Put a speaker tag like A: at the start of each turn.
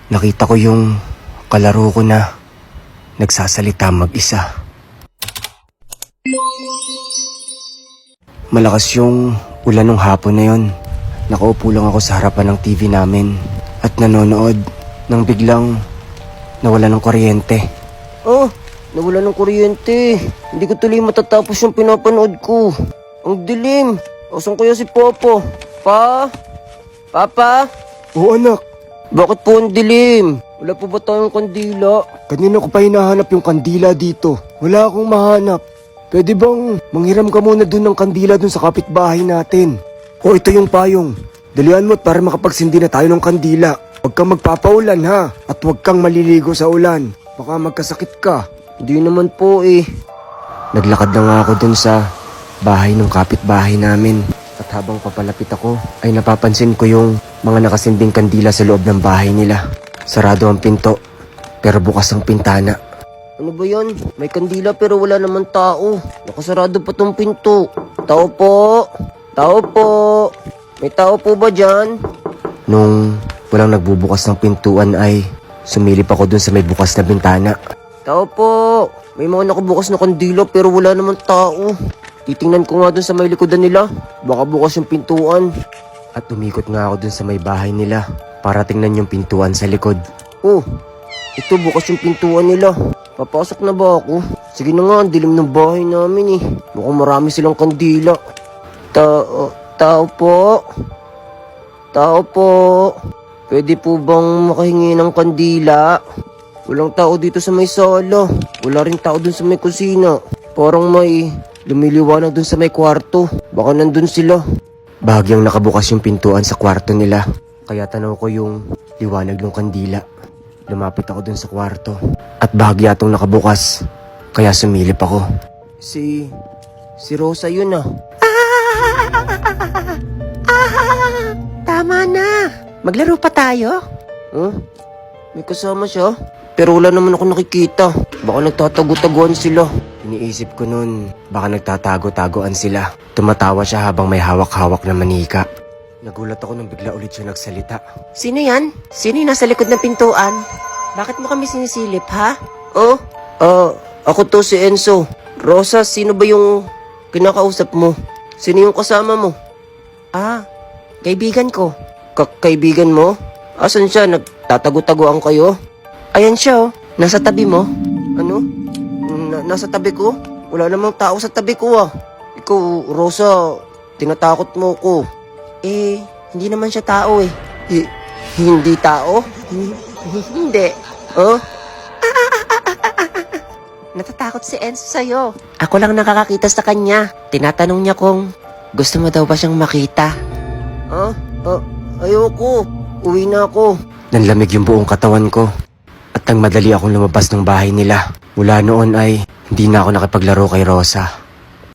A: nakita ko yung kalaro ko na nagsasalita mag-isa. Malakas yung ulan nung hapon na yon. Nakaupo lang ako sa harapan ng TV namin at nanonood nang biglang nawala ng kuryente. Oh, nawala ng kuryente. Hindi ko tuloy matatapos yung pinapanood ko. Ang dilim. Asan kaya si Papa? Papa? Oo anak. Bakit po ang dilim? Wala po ba tayong kandila? Kanina ko pa hinahanap yung kandila dito. Wala akong mahanap. Pwede bang manghiram ka muna dun ng kandila dun sa kapitbahay natin? O ito yung payong. Dalian mo para makapagsindi na tayo ng kandila. Huwag kang magpapaulan ha. At huwag kang maliligo sa ulan. Baka magkasakit ka. Hindi naman po eh. Naglakad na nga ako dun sa bahay ng kapitbahay namin. At habang papalapit ako, ay napapansin ko yung mga nakasinding kandila sa loob ng bahay nila. Sarado ang pinto, pero bukas ang pintana. Ano ba yan? May kandila pero wala naman tao. Nakasarado pa tong pinto. Tao po! Tao po! May tao po ba dyan? Nung walang nagbubukas ng pintuan ay sumilip ako dun sa may bukas na bintana. Tao po! May mga nakabukas na kandila pero wala naman tao. Titingnan ko nga dun sa may likodan nila. Baka bukas yung pintuan. At umikot nga ako dun sa may bahay nila para tingnan yung pintuan sa likod. Oh, ito bukas yung pintuan nila. Papasok na ba ako? Sige na nga, ang dilim ng bahay namin eh. Mukhang marami silang kandila. Tao po? Tao po? Pwede po bang makahingi ng kandila? Walang tao dito sa may sala. Wala rin tao dun sa may kusina. Parang may lumiliwanag dun sa may kwarto. Baka nandun sila. Bahagyang nakabukas yung pintuan sa kwarto nila. Kaya tanaw ko yung liwanag ng kandila. Lumapit ako dun sa kwarto. At bahagya itong nakabukas. Kaya sumilip ako. Si Rosa yun ah.
B: Tama na. Maglaro pa tayo?
A: Huh? May kasama siya? Pero wala naman ako nakikita. Baka nagtatago-taguan sila. Iniisip ko nun, baka nagtatago-tagoan sila. Tumatawa siya habang may hawak-hawak na manika. Nagulat ako nang bigla ulit siya nagsalita.
B: Sino yan? Sino yung nasa likod ng pintuan? Bakit mo kami sinisilip, ha?
A: Oh? Ako to si Enzo. Rosa, sino ba yung kinakausap mo? Sino yung kasama mo?
B: Kaibigan ko.
A: Kaibigan mo? Asan siya? Nagtatago-tagoan kayo?
B: Ayan siya, oh. Nasa tabi mo.
A: Ano? Nasa tabi ko? Wala namang tao sa tabi ko ah. Ikaw, Rosa, tinatakot mo ko.
B: Hindi naman siya tao eh.
A: Hindi tao?
B: Hindi.
A: Huh?
B: Natatakot si Enzo sa'yo. Ako lang nakakakita sa kanya. Tinatanong niya kung gusto mo daw ba siyang makita.
A: Ayoko. Uwi na ako.
C: Nanlamig yung buong katawan ko. At nang madali akong lumabas ng bahay nila. Mula noon ay hindi na ako nakipaglaro kay Rosa.